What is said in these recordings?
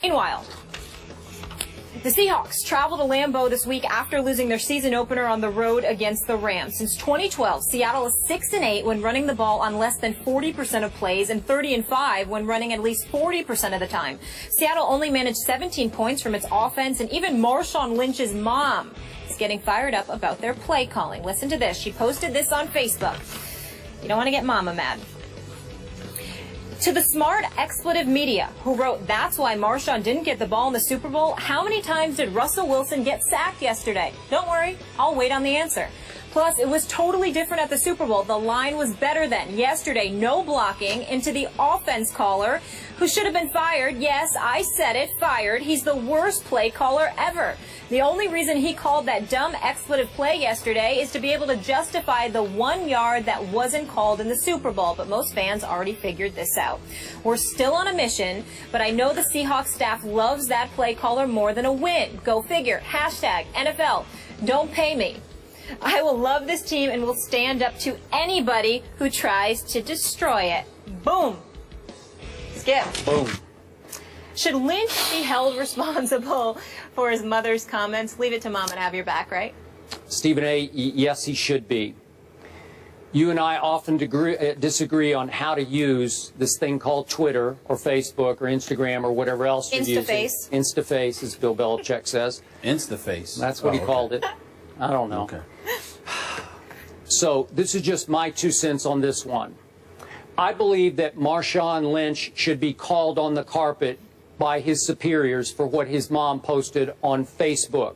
Meanwhile, the Seahawks travel to Lambeau this week after losing their season opener on the road against the Rams. Since 2012, Seattle is 6-8 when running the ball on less than 40% of plays and 30-5 when running at least 40% of the time. Seattle only managed 17 points from its offense, and even Marshawn Lynch's mom is getting fired up about their play calling. Listen to this. She posted this on Facebook. You don't want to get mama mad. To the smart expletive media who wrote, "That's why Marshawn didn't get the ball in the Super Bowl," how many times did Russell Wilson get sacked yesterday? Don't worry, I'll wait on the answer. Plus, it was totally different at the Super Bowl. The line was better then. Yesterday, no blocking into the offense caller, who should have been fired. Yes, I said it, fired. He's the worst play caller ever. The only reason he called that dumb expletive play yesterday is to be able to justify the 1 yard that wasn't called in the Super Bowl. But most fans already figured this out. We're still on a mission, but I know the Seahawks staff loves that play caller more than a win. Go figure. Hashtag NFL. Don't pay me. I will love this team and will stand up to anybody who tries to destroy it. Boom. Skip. Boom. Should Lynch be held responsible for his mother's comments? Leave it to Mom and have your back, right? Stephen A., yes, he should be. You and I often disagree on how to use this thing called Twitter or Facebook or Instagram or whatever else you're using. Instaface. Instaface, as Bill Belichick says. Instaface. That's what he called it. I don't know. Okay. So this is just my 2 cents on this one. I believe that Marshawn Lynch should be called on the carpet by his superiors for what his mom posted on Facebook.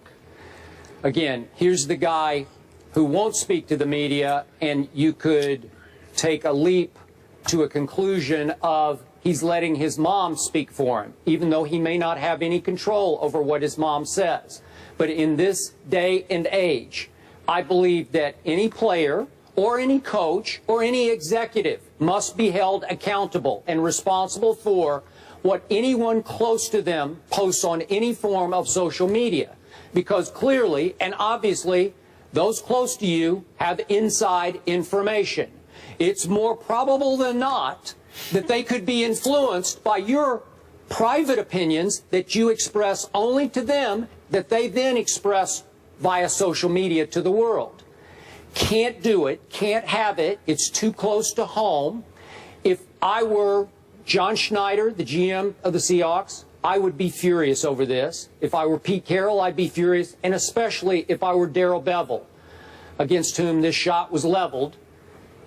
Again, here's the guy who won't speak to the media, and you could take a leap to a conclusion of he's letting his mom speak for him, even though he may not have any control over what his mom says. But in this day and age, I believe that any player or any coach or any executive must be held accountable and responsible for what anyone close to them posts on any form of social media. Because clearly and obviously, those close to you have inside information. It's more probable than not that they could be influenced by your private opinions that you express only to them, that they then express via social media to the world. Can't do it, can't have it, it's too close to home. If I were John Schneider, the GM of the Seahawks, I would be furious over this. If I were Pete Carroll, I'd be furious, and especially if I were Darrell Bevell, against whom this shot was leveled,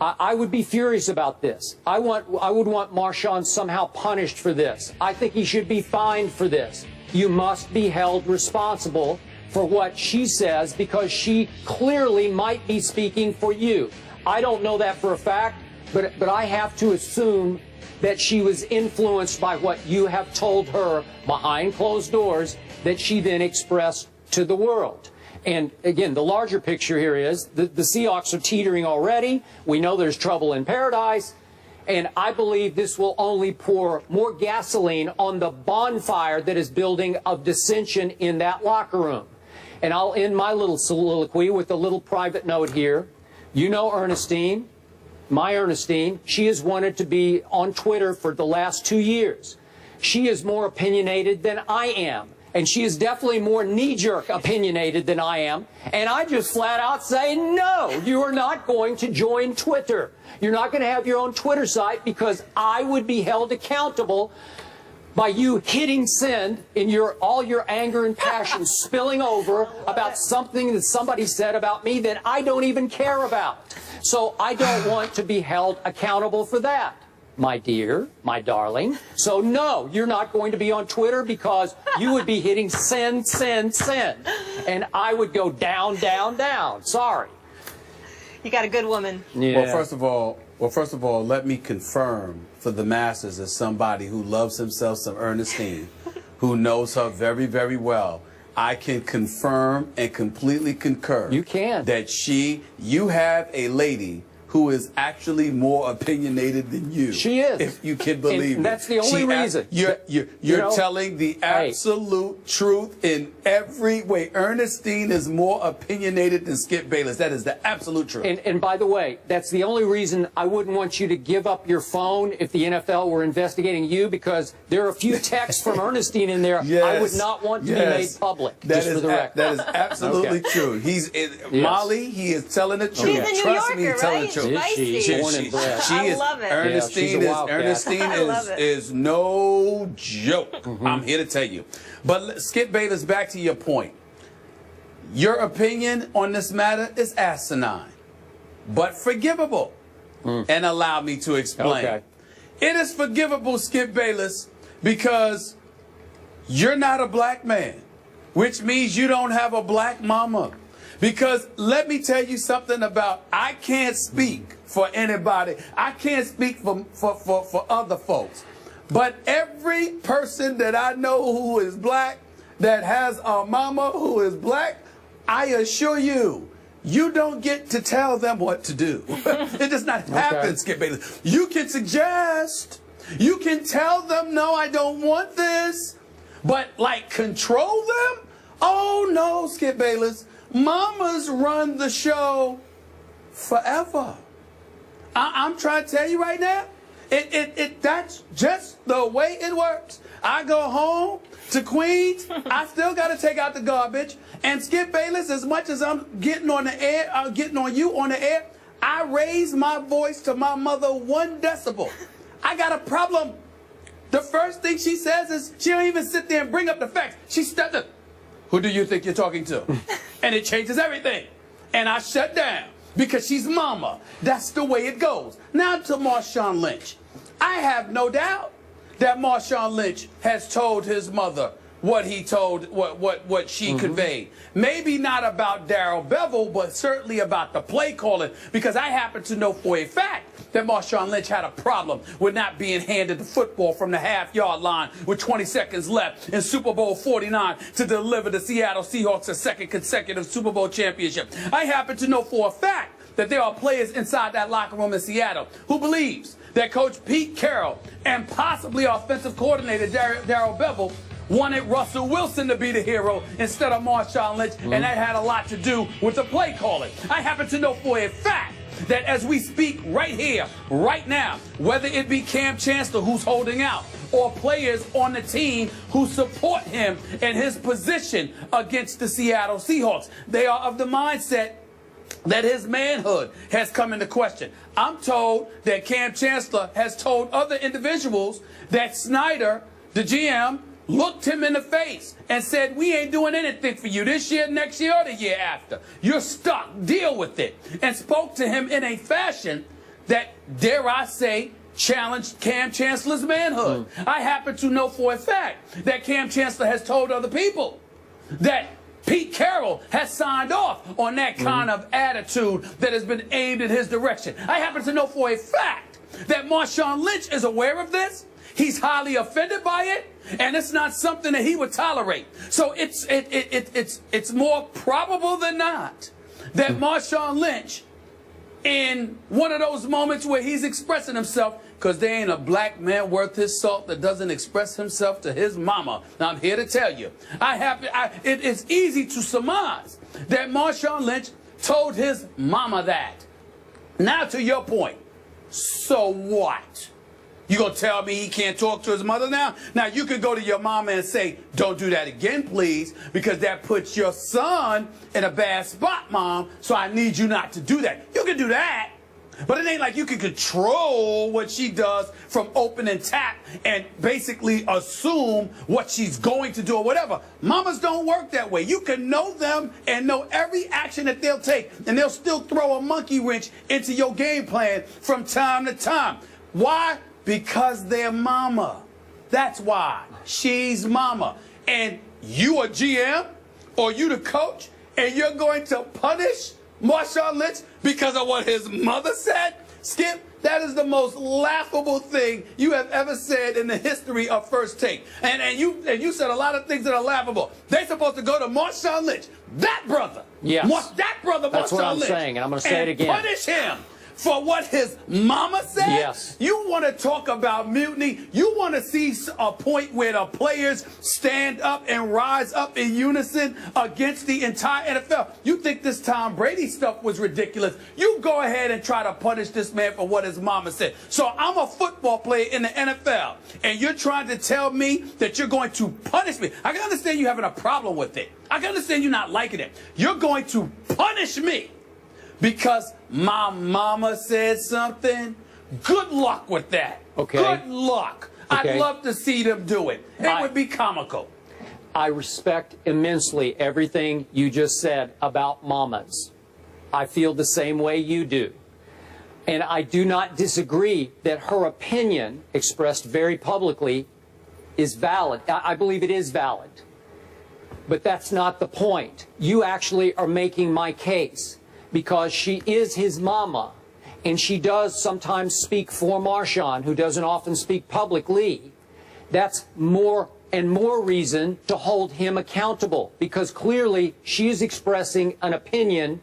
I would be furious about this. I would want Marshawn somehow punished for this. I think he should be fined for this. You must be held responsible for what she says, because she clearly might be speaking for you. I don't know that for a fact, but I have to assume that she was influenced by what you have told her behind closed doors that she then expressed to the world. And again, the larger picture here is the Seahawks are teetering already. We know there's trouble in paradise. And I believe this will only pour more gasoline on the bonfire that is building of dissension in that locker room. And I'll end my little soliloquy with a little private note here. You know Ernestine, my Ernestine, she has wanted to be on Twitter for the last 2 years. She is more opinionated than I am. And she is definitely more knee-jerk opinionated than I am. And I just flat out say, no, you are not going to join Twitter. You're not going to have your own Twitter site, because I would be held accountable by you hitting send in all your anger and passion spilling over about something that somebody said about me that I don't even care about. So I don't want to be held accountable for that, my dear, my darling. So no, you're not going to be on Twitter, because you would be hitting send, send, send. And I would go down, down, down. Sorry. You got a good woman. Yeah. Well, first of all, let me confirm for the masses, as somebody who loves himself some Ernestine, who knows her very, very well, I can confirm and completely concur. You can. That you have a lady who is actually more opinionated than you. She is. If you can believe and that's the only reason. You're telling the absolute truth in every way. Ernestine is more opinionated than Skip Bayless. That is the absolute truth. And by the way, that's the only reason I wouldn't want you to give up your phone if the NFL were investigating you, because there are a few texts from Ernestine in there I would not want to be made public. That is absolutely true. He's Molly. He is telling the truth. She's a New Trust Yorker, me, right? telling the truth. Born and bred. I love it. Ernestine is no joke. I'm here to tell you. But Skip Bayless, back to your point. Your opinion on this matter is asinine, but forgivable. And allow me to explain. Okay. It is forgivable, Skip Bayless, because you're not a black man, which means you don't have a black mama. Because let me tell you something about, I can't speak for anybody. I can't speak for other folks. But every person that I know who is black, that has a mama who is black, I assure you, you don't get to tell them what to do. It does not happen, Skip Bayless. You can suggest, you can tell them, no, I don't want this, but like control them? Oh no, Skip Bayless. Mamas run the show forever. I'm trying to tell you right now, that's just the way it works. I go home to Queens, I still got to take out the garbage. And Skip Bayless, as much as I'm getting on the air, getting on you on the air, I raise my voice to my mother 1 decibel. I got a problem. The first thing she says is, she don't even sit there and bring up the facts. She steps up. Who do you think you're talking to? And it changes everything. And I shut down because she's mama. That's the way it goes. Now to Marshawn Lynch. I have no doubt that Marshawn Lynch has told his mother what he told, what she conveyed. Maybe not about Darrell Bevell, but certainly about the play calling, because I happen to know for a fact that Marshawn Lynch had a problem with not being handed the football from the half-yard line with 20 seconds left in Super Bowl 49 to deliver the Seattle Seahawks a second consecutive Super Bowl championship. I happen to know for a fact that there are players inside that locker room in Seattle who believes that Coach Pete Carroll and possibly offensive coordinator Darrell Bevell wanted Russell Wilson to be the hero instead of Marshawn Lynch, and that had a lot to do with the play calling. I happen to know for a fact that as we speak right here, right now, whether it be Cam Chancellor who's holding out or players on the team who support him and his position against the Seattle Seahawks, they are of the mindset that his manhood has come into question. I'm told that Cam Chancellor has told other individuals that Snyder, the GM, looked him in the face and said, we ain't doing anything for you this year, next year, or the year after. You're stuck. Deal with it. And spoke to him in a fashion that, dare I say, challenged Cam Chancellor's manhood. I happen to know for a fact that Cam Chancellor has told other people that Pete Carroll has signed off on that kind of attitude that has been aimed in his direction. I happen to know for a fact that Marshawn Lynch is aware of this. He's highly offended by it, and it's not something that he would tolerate. So it's more probable than not that Marshawn Lynch, in one of those moments where he's expressing himself, because there ain't a black man worth his salt that doesn't express himself to his mama. Now, I'm here to tell you, it is easy to surmise that Marshawn Lynch told his mama that. Now, to your point, so what? You gonna tell me he can't talk to his mother now? Now, you could go to your mama and say, don't do that again, please, because that puts your son in a bad spot, Mom, so I need you not to do that. You can do that. But it ain't like you can control what she does from open and tap and basically assume what she's going to do or whatever. Mamas don't work that way. You can know them and know every action that they'll take, and they'll still throw a monkey wrench into your game plan from time to time. Why? Because they're mama. That's why. She's mama. And you a GM or you the coach, and you're going to punish Marshawn Lynch because of what his mother said? Skip, that is the most laughable thing you have ever said in the history of First Take. And you said a lot of things that are laughable. They're supposed to go to Marshawn Lynch, that brother. Yes. That brother, That's Marshawn what I'm Lynch, saying, and I'm going to say it again. Punish him for what his mama said? Yes. You want to talk about mutiny? You want to see a point where the players stand up and rise up in unison against the entire NFL? You think this Tom Brady stuff was ridiculous? You go ahead and try to punish this man for what his mama said. So I'm a football player in the NFL, and you're trying to tell me that you're going to punish me. I can understand you having a problem with it. I can understand you not liking it. You're going to punish me because my mama said something? Good luck with that. Okay. Good luck. Okay. I'd love to see them do it. It would be comical. I respect immensely everything you just said about mamas. I feel the same way you do. And I do not disagree that her opinion, expressed very publicly, is valid. I believe it is valid. But that's not the point. You actually are making my case because she is his mama, and she does sometimes speak for Marshawn, who doesn't often speak publicly. That's more and more reason to hold him accountable, because clearly she is expressing an opinion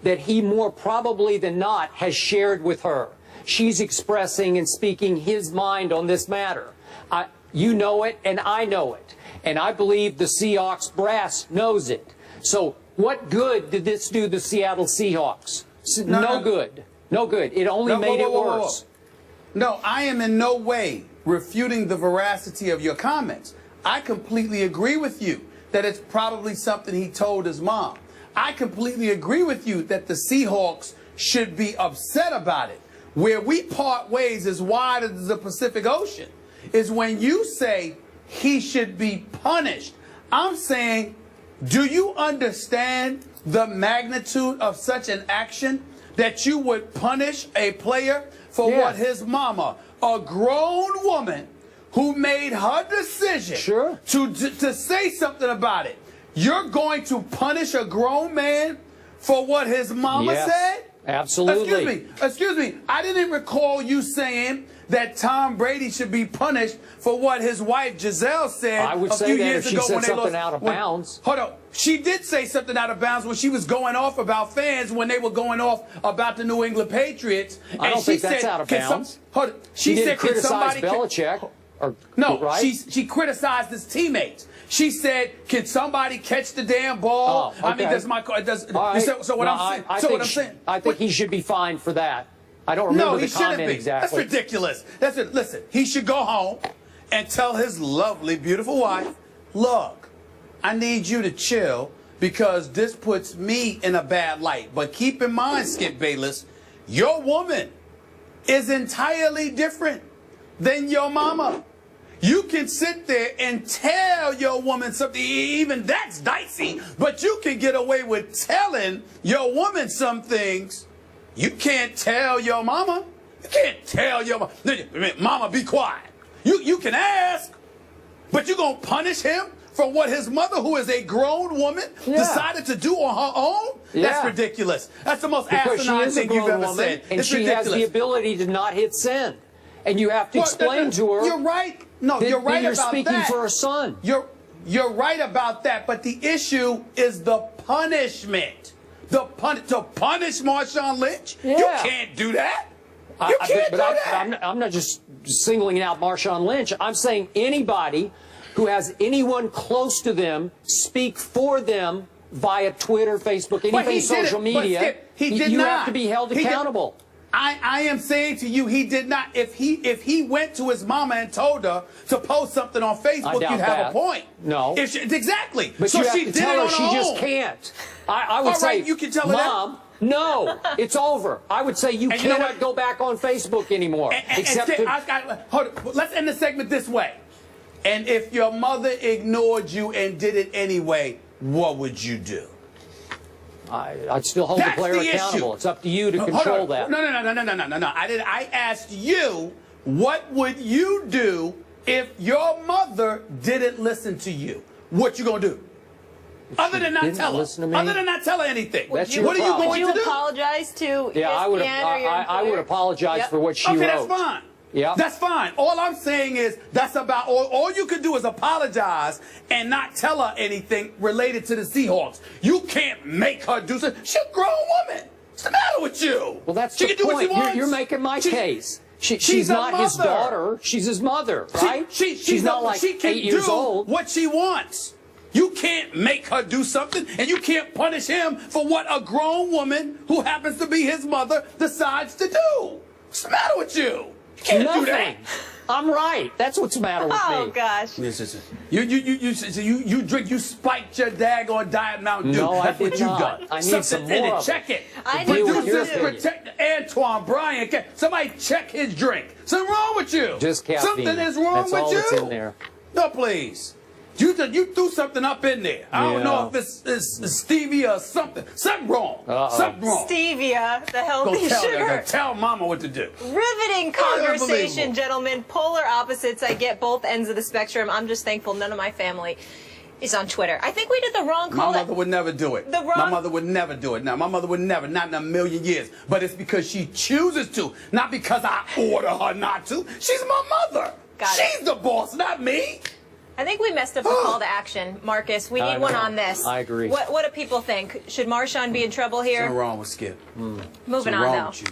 that he more probably than not has shared with her. She's expressing and speaking his mind on this matter. You know it, and I know it. And I believe the Seahawks brass knows it. So what good did this do the Seattle Seahawks? No good. No good. It only made it worse. No, I am in no way refuting the veracity of your comments. I completely agree with you that it's probably something he told his mom. I completely agree with you that the Seahawks should be upset about it. Where we part ways as wide as the Pacific Ocean is when you say he should be punished. I'm saying, do you understand the magnitude of such an action that you would punish a player for what his mama, a grown woman who made her decision to say something about it, you're going to punish a grown man for what his mama said? Absolutely. Excuse me. I didn't recall you saying that Tom Brady should be punished for what his wife Giselle said I would a say few that years if she ago said when they something lost. out of bounds. Hold on. She did say something out of bounds when she was going off about fans when they were going off about the New England Patriots. I don't think that's out of bounds. She didn't said, criticize Belichick. No, right? she criticized his teammates. She said, "Can somebody catch the damn ball?" Oh, okay. I mean, that's my. So what I'm saying. I think he should be fined for that. I don't remember the comment exactly. That's ridiculous. That's it. Listen, he should go home and tell his lovely, beautiful wife, "Look, I need you to chill because this puts me in a bad light. But keep in mind, Skip Bayless, your woman is entirely different than your mama. You can sit there and tell your woman something, even that's dicey, but you can get away with telling your woman some things. You can't tell your mama. You can't tell your mama, mama, be quiet. You can ask, but you're going to punish him for what his mother, who is a grown woman, decided to do on her own? That's ridiculous. That's the most asinine thing you've ever said. And it's she ridiculous. has the ability to not hit send. And you have to explain to her. You're right. No, you're right you're about speaking that. for her son. You're right about that. But the issue is the punishment. To punish Marshawn Lynch? You can't do that. You can't do that. I'm not just singling out Marshawn Lynch. I'm saying anybody who has anyone close to them speak for them via Twitter, Facebook, anything social media. You have to be held accountable. I am saying to you, he did not. If he went to his mama and told her to post something on Facebook, you'd have a point. No. Exactly. But so you have she to did tell it her on she her just own. can't. I would say, you can tell her Mom, no, it's over. I would say you cannot go back on Facebook anymore. Let's end the segment this way. And if your mother ignored you and did it anyway, what would you do? I'd still hold the player accountable. It's up to you to control that. No. I asked you, what would you do if your mother didn't listen to you? What you gonna do? Other than not tell her. Other than not tell her anything. What are you going to do? Would you apologize to Espn I would apologize for what she wrote. Okay, that's fine. Yeah. That's fine. All I'm saying is that's about all you could do is apologize and not tell her anything related to the Seahawks. You can't make her do something. She's a grown woman. What's the matter with you? Well, that's she the can do point. what she wants. You're making my case. She's She's a not his mother. daughter. She's his mother, right? She's not like she can 8 years do old. what she wants. You can't make her do something, and you can't punish him for what a grown woman who happens to be his mother decides to do. What's the matter with you? You can't do that. I'm right. That's what's the matter with me. Oh gosh. You drink, you spiked your daggone Diet Mountain Dew. No, That's I what did you not. done. I need Something some in more it. of Check it. I The need producers some too. protect Antoine Bryan. Somebody check his drink. Something wrong with you? Just caffeine. Something is wrong That's with all you. that's in there. No, please. You threw something up in there. I don't know if it's stevia or something. Something wrong. Something wrong. Stevia, the healthy sugar. Tell Mama what to do. Riveting conversation, Unbelievable. gentlemen. Polar opposites. I get both ends of the spectrum. I'm just thankful none of my family is on Twitter. I think we did the wrong call. My mother would never do it. My mother would never do it. Now, my mother would never, not in a million years. But it's because she chooses to, not because I order her not to. She's my mother. Got it. She's the boss, not me. I think we messed up the call to action, Marcus. We need one on this. I agree. What do people think? Should Marshawn be in trouble here? What's wrong with Skip? Moving on, though.